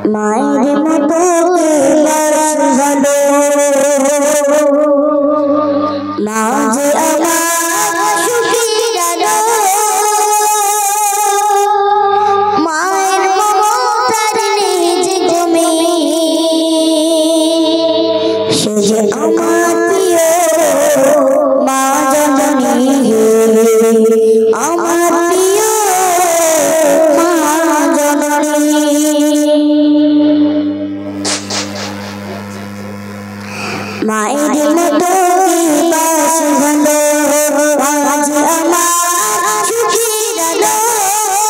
মায়ের মতো ভালো মা যে আমার সুখের আলো মায়ের মমতার নিজ তুমি সে যে আমার প্রিয় মা জননী আমার প্রিয় মা জননী মায়ের মতো বাস ভালো আজ আমার সুখের আলো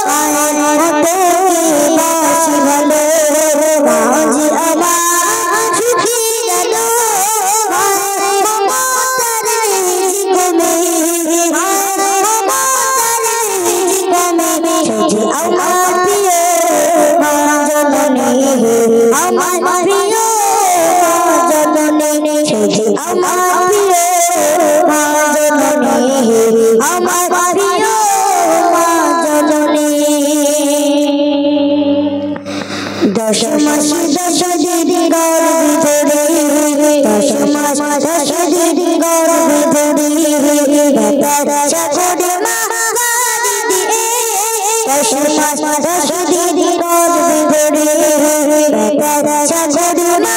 মায়ের মতো বাস ভালো আজ আমার সুখের আলো মায়ের মমতার নিজ তুমি মায়ের মমতার নিজ তুমি সে আমার প্রিয় মা জননী আমার প্রিয় আমার প্রিয় মা জননী আমার প্রিয় মা জননী 10 মাস 10 দিন গর্ভে ধরে 10 মাস 10 দিন গর্ভে ধরে বাচ্চা করে মা গালি দিয়ে 10 মাস 10 দিন গর্ভে ধরে বাচ্চা করে মা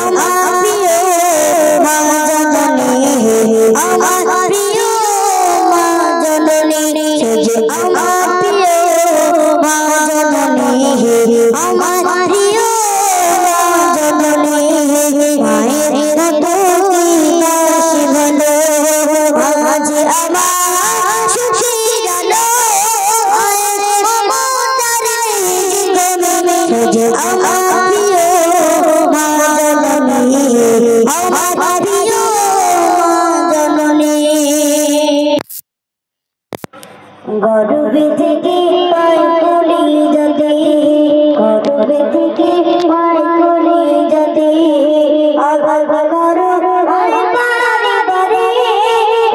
আমার প্রিয় মা জননী আমার প্রিয় মা জননী সে আমার প্রিয় মা জননী আমার প্রিয় মা জননী মায়ের মতো বাস ভালো আজ আমার সুখের আলো মায়ের মমতার নিজ তুমি সে আমার প্রিয় মা জননী আমার প্রিয় মা জননী গর্ভে থেকে পায় কোলে যেতে গর্ভে থেকে পায় কোলে যেতে আঘাত করো বারে বারে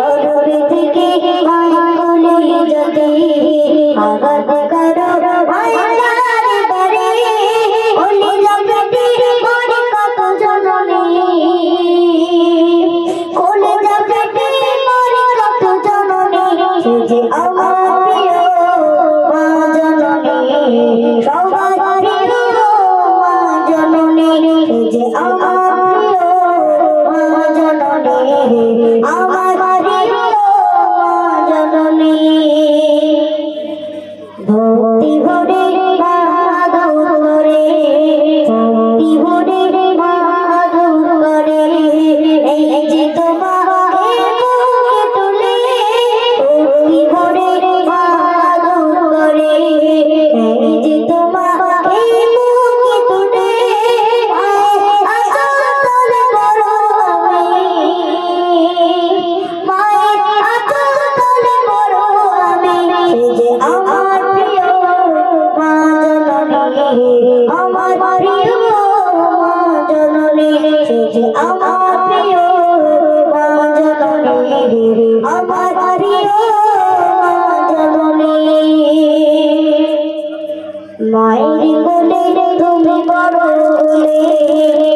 গর্ভে থেকে পায় কোলে যেতে আঘাত করো বারে বারে কোলে যেতে মনে কত জননী কোলে যেতে মনে কত জননী সে যে আমার প্রিয় মা জননী সবার প্রিয় মা জননী সে যে আমার প্রিয় মা জননী আমার প্রিয় মা জননী ভক্তি ভরে মা আদর করে ভক্তি ভরে মা আদর করে এই যে তোমাকে বুকে তুলে ভক্তি ভরে মা আদর করে এই যে তোমাকে বুকে তুলে আঁচল তলে বড় আমি মায়ের আঁচল তলে বড় আমি সে যে আমার প্রিয় মা জননী আমার প্রিয় মা জননী সে যে আমার প্রিয় মা জননী আমার প্রিয় মা জননী মায়ের কোলে তুমি বড় হলে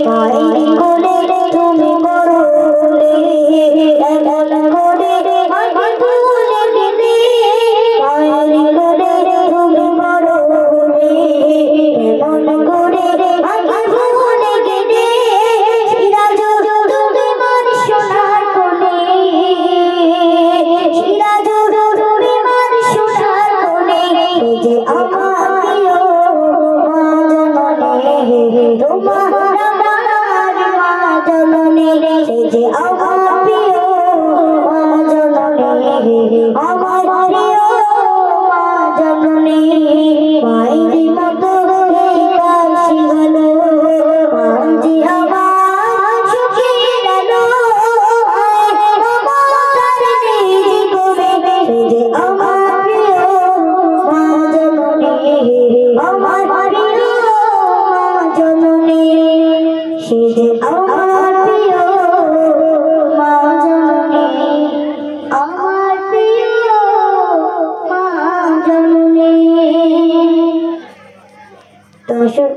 মায়ের কোলে তুমি বড় হলে এমন করে মাকে কোলে দিলে মায়ের কোলে তুমি বড় হলে এমন করে মাকে কোলে দিলে সিরাজ তুমি মার সোনার কোলে সিরাজ তুমি মার সোনার কোলে যে আমার প্রিয় মা জননী তোমার মা জননী সে যে আমার প্রিয় মা জননী আমার প্রিয় মা জননী মায়ের মতো বাস ভালো আজ আমার সুখের আলো মায়ের মমতার নিজ তুমি সে যে আমার প্রিয় মা জননী আমার প্রিয় মা জননী সে যে আমার প্রিয় বছর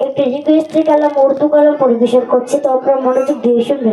একটি রিকোয়েস্টের কালাম উর্দু কালাম পরিবেশন করছে, তো আপনারা মনোযোগ দিয়ে শুনবেন।